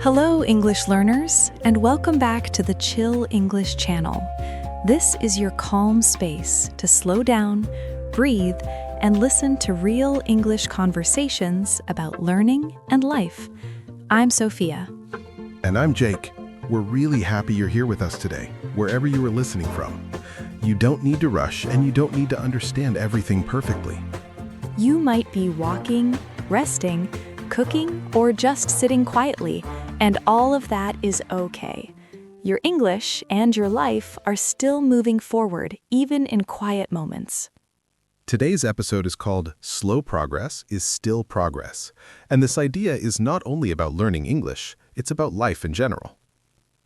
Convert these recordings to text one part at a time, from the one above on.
Hello, English learners, and welcome back to the Chill English channel. This is your calm space to slow down, breathe, and listen to real English conversations about learning and life. I'm Sophia. And I'm Jake. We're really happy you're here with us today, wherever you are listening from. You don't need to rush, and you don't need to understand everything perfectly. You might be walking, resting, cooking, or just sitting quietly, and all of that is okay. Your English and your life are still moving forward, even in quiet moments. Today's episode is called Slow Progress is Still Progress. And this idea is not only about learning English, it's about life in general.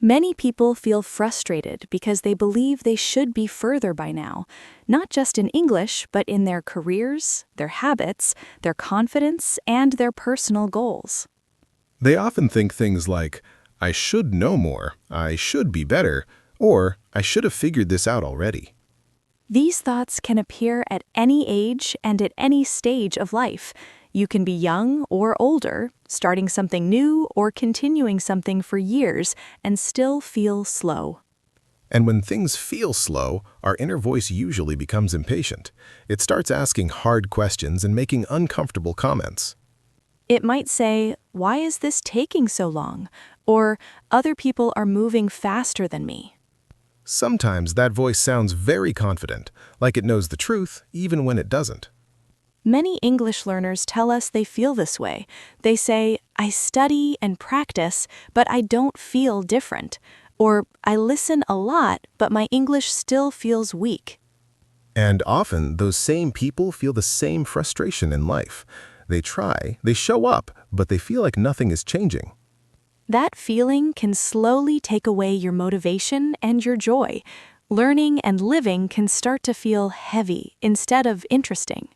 Many people feel frustrated because they believe they should be further by now, not just in English, but in their careers, their habits, their confidence, and their personal goals. They often think things like, I should know more, I should be better, or I should have figured this out already. These thoughts can appear at any age and at any stage of life. You can be young or older, starting something new or continuing something for years, and still feel slow. And when things feel slow, our inner voice usually becomes impatient. It starts asking hard questions and making uncomfortable comments. It might say, "Why is this taking so long?" Or, "Other people are moving faster than me." Sometimes that voice sounds very confident, like it knows the truth, even when it doesn't. Many English learners tell us they feel this way. They say, "I study and practice, but I don't feel different." Or, "I listen a lot, but my English still feels weak." And often, those same people feel the same frustration in life. They try, they show up, but they feel like nothing is changing. That feeling can slowly take away your motivation and your joy. Learning and living can start to feel heavy instead of interesting.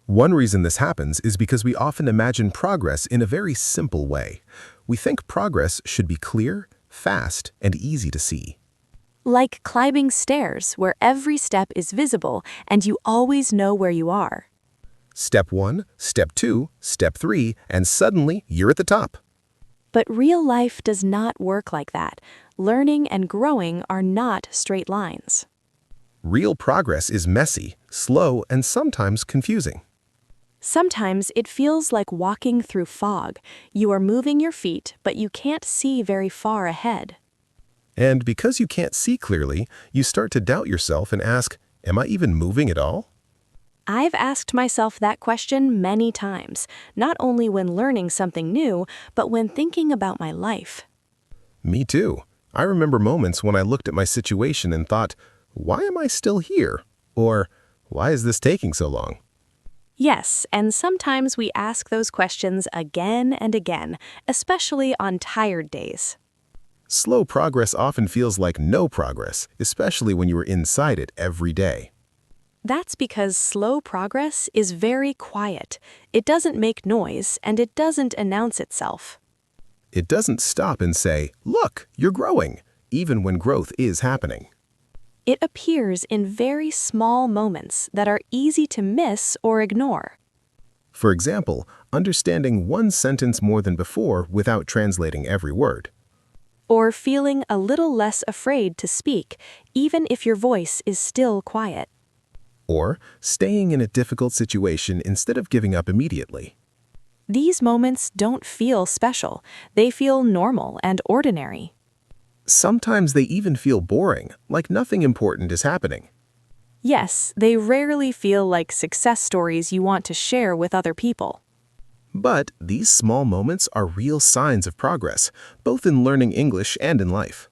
One reason this happens is because we often imagine progress in a very simple way. We think progress should be clear, fast, and easy to see. Like climbing stairs where every step is visible and you always know where you are. Step 1, Step 2, Step 3, and suddenly you're at the top. But real life does not work like that. Learning and growing are not straight lines. Real progress is messy, slow, and sometimes confusing. Sometimes it feels like walking through fog. You are moving your feet, but you can't see very far ahead. And because you can't see clearly, you start to doubt yourself and ask, am I even moving at all? I've asked myself that question many times, not only when learning something new, but when thinking about my life. Me too. I remember moments when I looked at my situation and thought, why am I still here? Or, why is this taking so long? Yes, and sometimes we ask those questions again and again, especially on tired days. Slow progress often feels like no progress, especially when you are inside it every day. That's because slow progress is very quiet. It doesn't make noise, and it doesn't announce itself. It doesn't stop and say, look, you're growing, even when growth is happening. It appears in very small moments that are easy to miss or ignore. For example, understanding one sentence more than before without translating every word. Or feeling a little less afraid to speak, even if your voice is still quiet. Or staying in a difficult situation instead of giving up immediately. These moments don't feel special. They feel normal and ordinary. Sometimes they even feel boring, like nothing important is happening. Yes, they rarely feel like success stories you want to share with other people. But these small moments are real signs of progress, both in learning English and in life.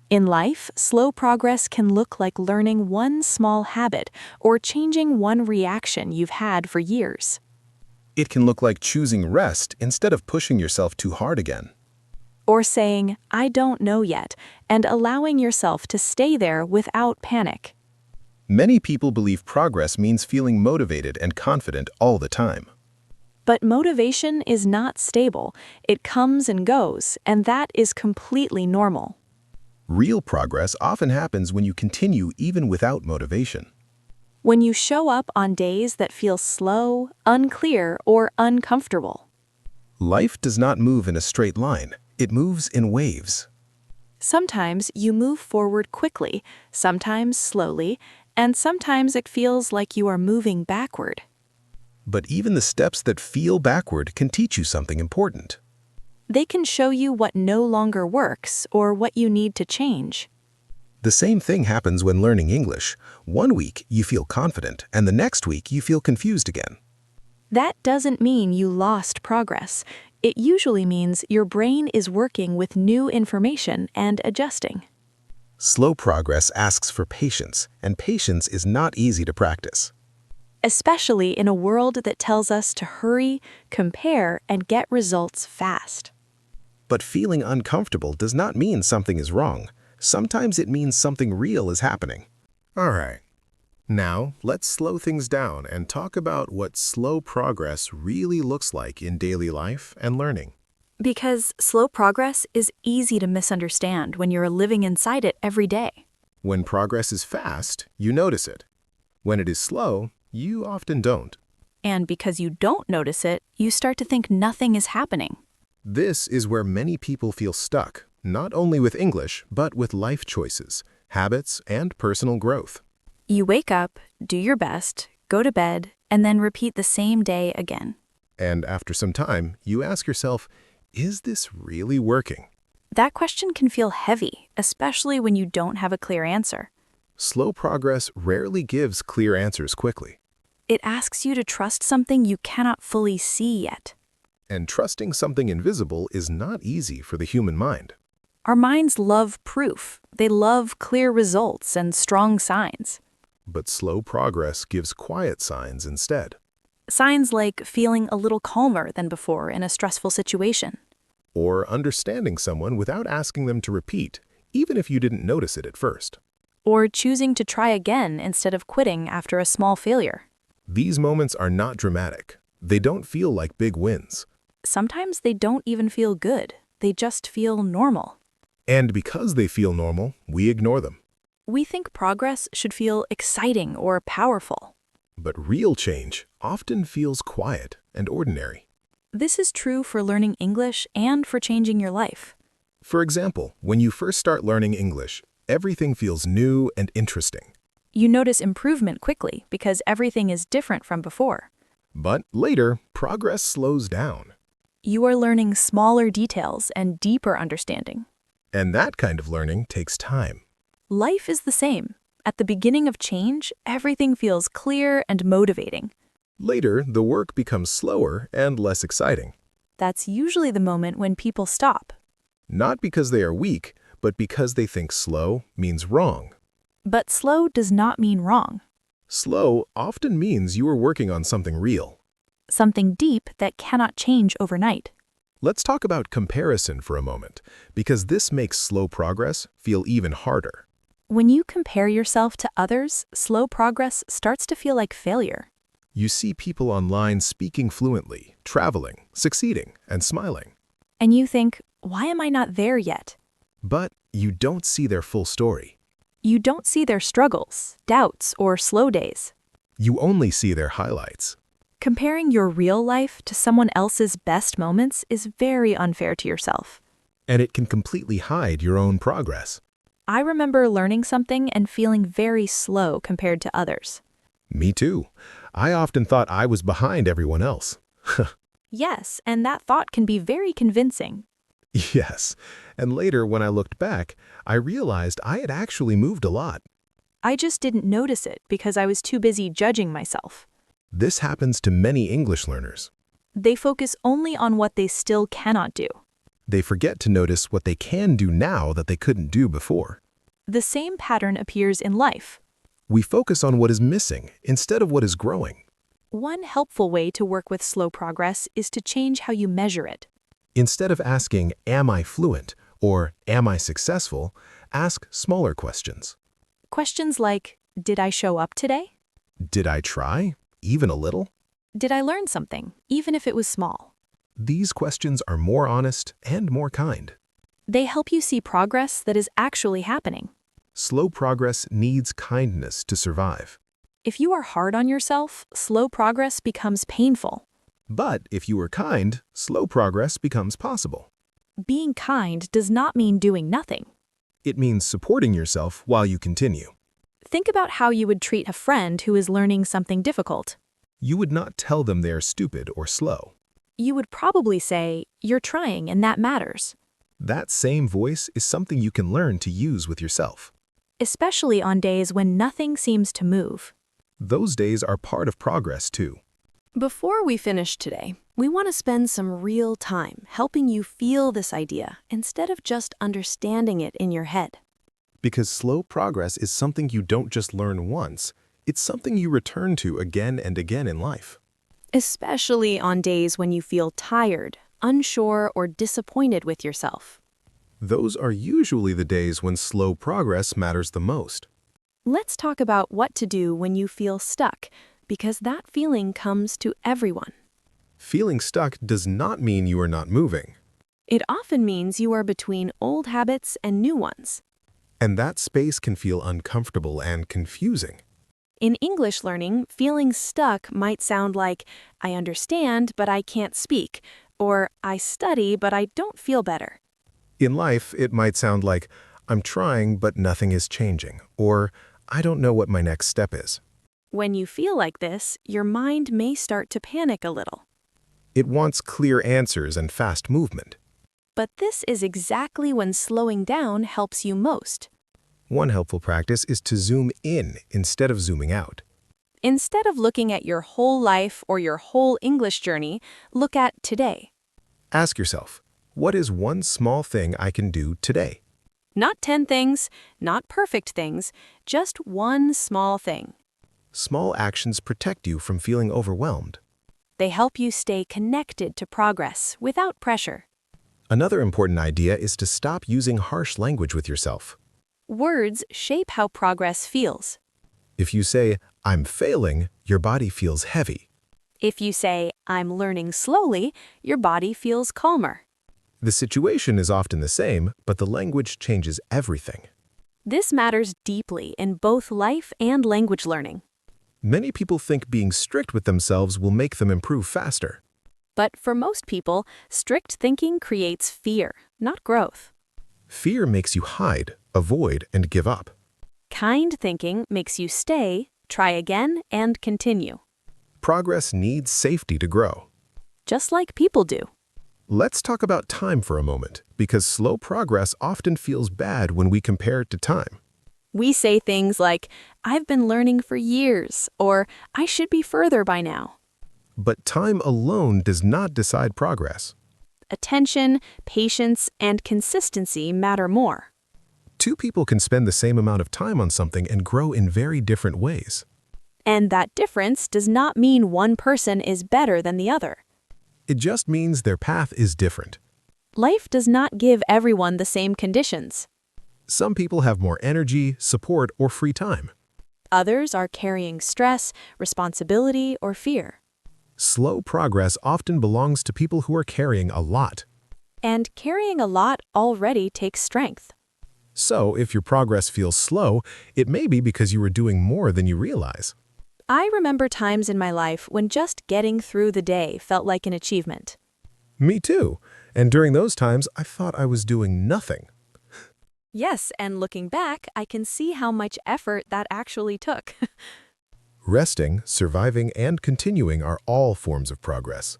In life, slow progress can look like learning one small habit or changing one reaction you've had for years. It can look like choosing rest instead of pushing yourself too hard again. Or saying, "I don't know yet," and allowing yourself to stay there without panic. Many people believe progress means feeling motivated and confident all the time. But motivation is not stable. It comes and goes, and that is completely normal. Real progress often happens when you continue even without motivation. When you show up on days that feel slow, unclear, or uncomfortable. Life does not move in a straight line. It moves in waves. Sometimes you move forward quickly, sometimes slowly, and sometimes it feels like you are moving backward. But even the steps that feel backward can teach you something important. They can show you what no longer works or what you need to change. The same thing happens when learning English. One week you feel confident, and the next week you feel confused again. That doesn't mean you lost progress. It usually means your brain is working with new information and adjusting. Slow progress asks for patience, and patience is not easy to practice. Especially in a world that tells us to hurry, compare, and get results fast. But feeling uncomfortable does not mean something is wrong. Sometimes it means something real is happening. All right. Now, let's slow things down and talk about what slow progress really looks like in daily life and learning. Because slow progress is easy to misunderstand when you're living inside it every day. When progress is fast, you notice it. When it is slow, you often don't. And because you don't notice it, you start to think nothing is happening. This is where many people feel stuck, not only with English, but with life choices, habits, and personal growth. You wake up, do your best, go to bed, and then repeat the same day again. And after some time, you ask yourself, is this really working? That question can feel heavy, especially when you don't have a clear answer. Slow progress rarely gives clear answers quickly. It asks you to trust something you cannot fully see yet. And trusting something invisible is not easy for the human mind. Our minds love proof. They love clear results and strong signs. But slow progress gives quiet signs instead. Signs like feeling a little calmer than before in a stressful situation. Or understanding someone without asking them to repeat, even if you didn't notice it at first. Or choosing to try again instead of quitting after a small failure. These moments are not dramatic. They don't feel like big wins. Sometimes they don't even feel good. They just feel normal. And because they feel normal, we ignore them. We think progress should feel exciting or powerful. But real change often feels quiet and ordinary. This is true for learning English and for changing your life. For example, when you first start learning English, everything feels new and interesting. You notice improvement quickly because everything is different from before. But later, progress slows down. You are learning smaller details and deeper understanding. And that kind of learning takes time. Life is the same. At the beginning of change, everything feels clear and motivating. Later, the work becomes slower and less exciting. That's usually the moment when people stop. Not because they are weak, but because they think slow means wrong. But slow does not mean wrong. Slow often means you are working on something real. Something deep that cannot change overnight. Let's talk about comparison for a moment, because this makes slow progress feel even harder. When you compare yourself to others, slow progress starts to feel like failure. You see people online speaking fluently, traveling, succeeding, and smiling. And you think, why am I not there yet? But you don't see their full story. You don't see their struggles, doubts, or slow days. You only see their highlights. Comparing your real life to someone else's best moments is very unfair to yourself. And it can completely hide your own progress. I remember learning something and feeling very slow compared to others. Me too. I often thought I was behind everyone else. Yes, and that thought can be very convincing. Yes, and later when I looked back, I realized I had actually moved a lot. I just didn't notice it because I was too busy judging myself. This happens to many English learners. They focus only on what they still cannot do. They forget to notice what they can do now that they couldn't do before. The same pattern appears in life. We focus on what is missing instead of what is growing. One helpful way to work with slow progress is to change how you measure it. Instead of asking, "Am I fluent?" or "Am I successful?" ask smaller questions. Questions like, did I show up today? Did I try, even a little? Did I learn something, even if it was small? These questions are more honest and more kind. They help you see progress that is actually happening. Slow progress needs kindness to survive. If you are hard on yourself, slow progress becomes painful. But if you are kind, slow progress becomes possible. Being kind does not mean doing nothing. It means supporting yourself while you continue. Think about how you would treat a friend who is learning something difficult. You would not tell them they are stupid or slow. You would probably say, "You're trying and that matters," That same voice is something you can learn to use with yourself. especially on days when nothing seems to move. Those days are part of progress too. Before we finish today, we want to spend some real time helping you feel this idea instead of just understanding it in your head. Because slow progress is something you don't just learn once, it's something you return to again and again in life. Especially on days when you feel tired, unsure, or disappointed with yourself. Those are usually the days when slow progress matters the most. Let's talk about what to do when you feel stuck, because that feeling comes to everyone. Feeling stuck does not mean you are not moving. It often means you are between old habits and new ones. And that space can feel uncomfortable and confusing. In English learning, feeling stuck might sound like, "I understand, but I can't speak," or "I study, but I don't feel better." In life, it might sound like, "I'm trying, but nothing is changing," or "I don't know what my next step is." When you feel like this, your mind may start to panic a little. It wants clear answers and fast movement. But this is exactly when slowing down helps you most. One helpful practice is to zoom in instead of zooming out. Instead of looking at your whole life or your whole English journey, look at today. Ask yourself, what is one small thing I can do today? Not 10 things, not perfect things, just one small thing. Small actions protect you from feeling overwhelmed. They help you stay connected to progress without pressure. Another important idea is to stop using harsh language with yourself. Words shape how progress feels. If you say, "I'm failing," your body feels heavy. If you say, "I'm learning slowly," your body feels calmer. The situation is often the same, but the language changes everything. This matters deeply in both life and language learning. Many people think being strict with themselves will make them improve faster. But for most people, strict thinking creates fear, not growth. Fear makes you hide, avoid, and give up. Kind thinking makes you stay, try again, and continue. Progress needs safety to grow. Just like people do. Let's talk about time for a moment, because slow progress often feels bad when we compare it to time. We say things like, "I've been learning for years," or "I should be further by now." But time alone does not decide progress. Attention, patience, and consistency matter more. Two people can spend the same amount of time on something and grow in very different ways. And that difference does not mean one person is better than the other. It just means their path is different. Life does not give everyone the same conditions. Some people have more energy, support, or free time. Others are carrying stress, responsibility, or fear. Slow progress often belongs to people who are carrying a lot. And carrying a lot already takes strength. So, if your progress feels slow, it may be because you are doing more than you realize. I remember times in my life when just getting through the day felt like an achievement. Me too. And during those times, I thought I was doing nothing. Yes, and looking back, I can see how much effort that actually took. Resting, surviving, and continuing are all forms of progress.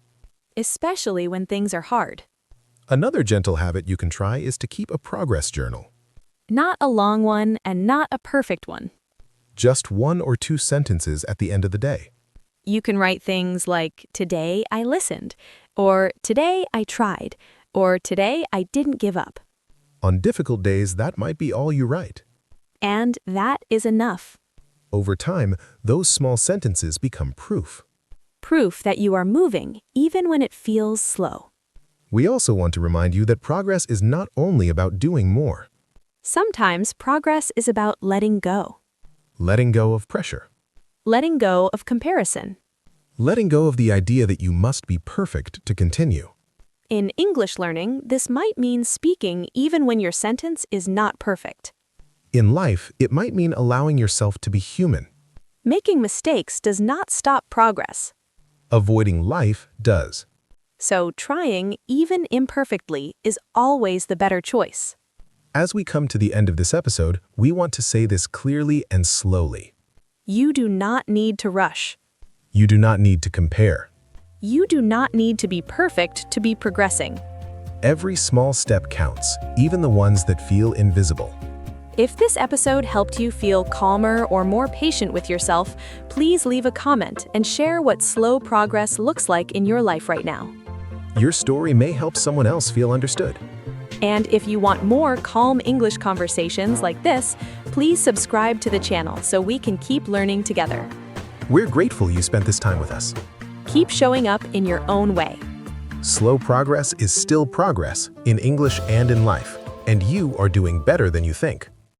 Especially when things are hard. Another gentle habit you can try is to keep a progress journal. Not a long one and not a perfect one. Just 1 or 2 sentences at the end of the day. You can write things like, "Today I listened," or "Today I tried," or "Today I didn't give up." On difficult days, that might be all you write. And that is enough. Over time, those small sentences become proof. Proof that you are moving, even when it feels slow. We also want to remind you that progress is not only about doing more. Sometimes progress is about letting go. Letting go of pressure. Letting go of comparison. Letting go of the idea that you must be perfect to continue. In English learning, this might mean speaking even when your sentence is not perfect. In life, it might mean allowing yourself to be human. Making mistakes does not stop progress. Avoiding life does. So trying, even imperfectly, is always the better choice. As we come to the end of this episode, we want to say this clearly and slowly. You do not need to rush. You do not need to compare. You do not need to be perfect to be progressing. Every small step counts, even the ones that feel invisible. If this episode helped you feel calmer or more patient with yourself, please leave a comment and share what slow progress looks like in your life right now. Your story may help someone else feel understood. And if you want more calm English conversations like this, please subscribe to the channel so we can keep learning together. We're grateful you spent this time with us. Keep showing up in your own way. Slow progress is still progress in English and in life, and you are doing better than you think.